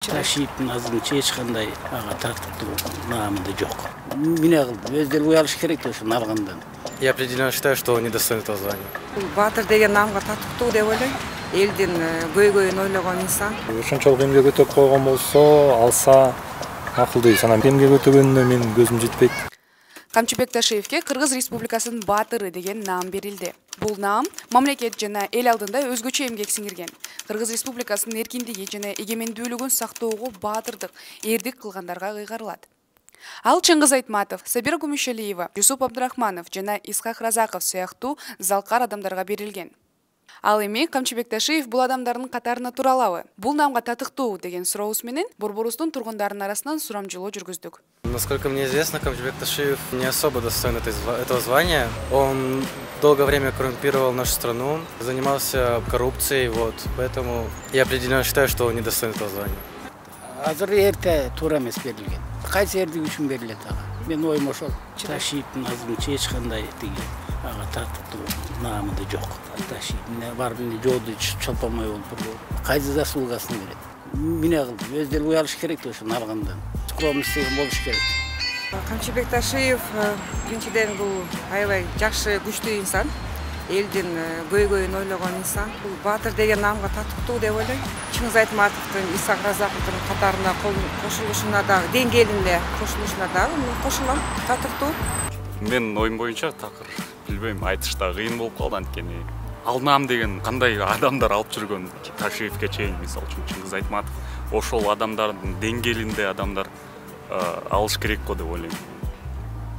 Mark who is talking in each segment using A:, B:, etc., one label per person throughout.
A: Taşıyıp'ın azınca hiç kanday tartıktı namında yok. Mine kıldı. Özdel uyalış gerek de şunu algandan.
B: Я определенно считаю, что он недостоин этого звания.
C: Батыр деген намга татыктуу деп ойлойм. Элдин көйгөйүн ойлогон инсан.
D: Ошончолук эмгек өтөп койгон болсо, алса макулдуу. Анан эмгек өтөгөнүнө менин көзүм жетпейт.
E: Камчыбек Ташиевке Кыргыз Республикасынын баатыры деген наам берилди. Бул наам мамлекет жана эл алдында өзгөчө эмгек сиңирген. Кыргыз Республикасынын эркиндиги жана эгемендүүлүгүн сактоого баатырдык, эрдик кылгандарга кыйгарылат. Ал Чыңгыз Айтматов, Сабира Гумишалиева, Юсуп Абдрахманов жана Исхак Разаков сыяктуу залкар адамдарга берилген. Ал эми Камчыбек Ташиев бул адамдардын катарына туралабы? Бул наамга татыктуу деген сурообуз менен Борборубуздун тургундарынын арасынан сурамжылоо жүргүздүк.
B: Насколько мне известно, Камчыбек Ташиев не особо достоин этого звания. Он долгое время коррумпировал нашу страну, занимался коррупцией, поэтому я определенно считаю, что он недостоин этого звания.
A: Азыр эрте туура эмес берилген. Кайсы эрдик үчүн берилет ага? Мен оюм ошол. Ташиевдин азырынча эч кандай тиги тартыктуу наамында жок. Ташиев эмне бар эмне жолду чолпомой болуп, кайсы заслугасын берет. Эмне кылды? Өздөрү уялыш керек да ошону алгандан. Скромностью болуш керек.
C: Камчыбек Ташиев биринчиден бул аябай жакшы, күчтүү инсан. Элдин көйгөйүн ойлогон инсан. Бул баатыр деген наамга татыктуу деп ойлойм. Чыңгыз Айтматовдун, Исхак Разаковдун катарына кошулушуна дагы, деңгээлинде кошулушуна дагы кошулам. Татыктуу.
F: Мен оюм боюнча такыр билбейм, айтышта кыйын болуп калды, анткени ал наам деген кандай адамдар алып жүргөн Ташиевке чейин, мисалы үчүн Чыңгыз Айтматов ошол адамдардын деңгээлинде адамдар алыш керек го деп ойлойм.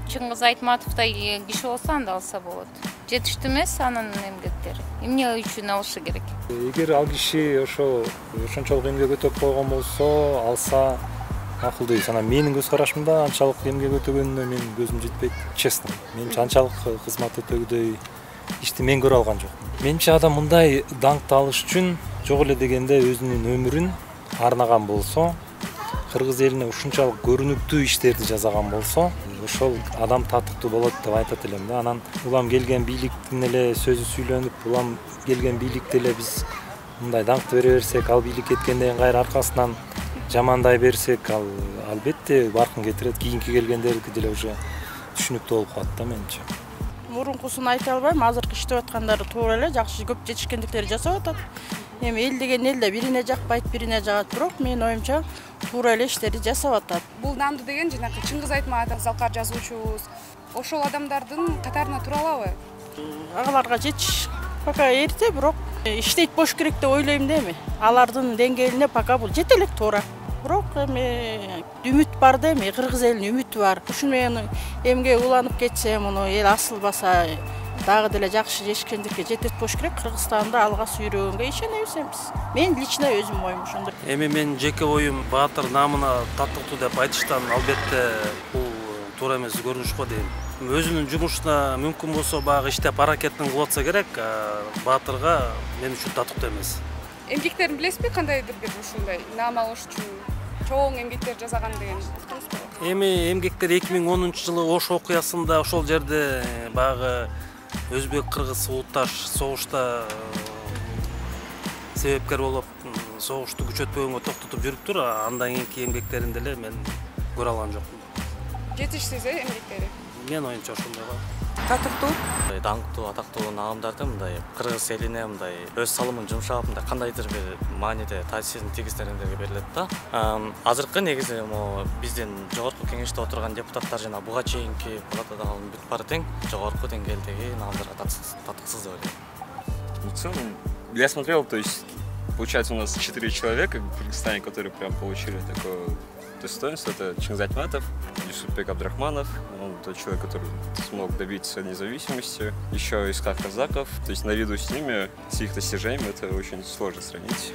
G: Чыңгыз Айтматовдай киши болсо анда алса болот. Жетиштүү эмес анын эмгектери. Эмне үчүн алышы керек?
D: Эгер ал киши ошончолук эмгек өтөп койгон болсо, алса макулдуу. Анан менин көз карашымда анчалык эмгек өтөгөнүнө менин көзүм жетпейт, честно. Менимче анчалык кызмат өтөгдөй ишти мен көрө алган жокмун. Менимче адам мындай даңкты алыш үчүн жок эле дегенде өзүнүн өмүрүн арнаган болсо, кыргыз элине ушунчалык көрүнүктүү иштерди жасаган болсо, ошол адам татыктуу болот деп айтат элем да. Анан улам келген бийликтин эле сөзү сүйлөнүп, улам келген бийликти эле биз мындай даңкты бере берсек, ал бийлик кеткенден кайра аркасынан жамандай берсек, ал албетте баркын кетирет. Кийинки келгендердики деле уже түшүнүктүү болуп калат да менимче.
H: Мурункусун айта албайм, азыркы иштеп аткандары туура эле, жакшы көп жетишкендиктери жасап атат. Эми эл деген эл да бирине жакпайт, бирине жагат, бирок менин оюмча туура эле иштерди жасап атат.
E: Бул наамды деген жанагы Чыңгыз Айтматов, залкар жазуучубуз, ошол адамдардын катарына тура алабы?
H: Агаларга жетиш пока эрте, бирок иштейт болуш керек деп ойлойм да эми. Алардын деңгээлине пока бул жете элек туура. Бирок эми үмүт бар да эми, кыргыз элинин үмүтү бар. Ушуну менен эмге уланып кетсе, муну эл асылбаса, дагы деле жакшы жешкендикке жетет болуш керек. Кыргызстанда алга сүйрөгөнгө ишенебиз биз. Мен лично өзүм оюм ошондой.
I: Эми мен жеке оюм баатыр наамына татыктуу деп айтыштан албетте бул туура эмес көрүнүш го дейм. Өзүнүн жумушуна мүмкүн болсо багы иштеп аракетин кылып атса керек, баатырга мен үчүн татыктуу эмес.
E: Эмгектерин билесизби, кандайдыр бир ушундай наам алыш үчүн чоң эмгектер жасаган деген уктуңузбу?
I: Эми эмгектер 2010-жылы Ош окуясында ошол жерде багы өзбек-кыргыз улутташ согушта себепкер болуп, согушту күчөтпөгөнгө токтотуп жүрүптүр. Андан кийинки эмгектерин деле мен көрө алган жокмун.
E: Жетишсиз эмгектери?
I: Мен оюмча ошондой го.
C: Татыктуу.
B: Даңктуу, атактуу наамдарды мындай кыргыз элине мындай өз салымын жумшап, мындай кандайдыр бир мааниде таасирин тийгизгендерге берилет да. Азыркы негизи биздин жогорку кеңеште отурган депутаттар жана буга чейинки палатадагы бүт баары тең жогорку деңгээлдеги наамдарга татыксыз деп ойлойм.
F: В целом, я смотрел, то есть, получается, у нас 4 человека в Кыргызстане, которые прям получили такое достоинство. Это Чыңгыз Айтматов, Юсупбек Абдрахманов, он тот человек, который смог добиться независимости. Еще Исхак Разаков. То есть наряду с ними, с их достижениями, это очень сложно сравнить.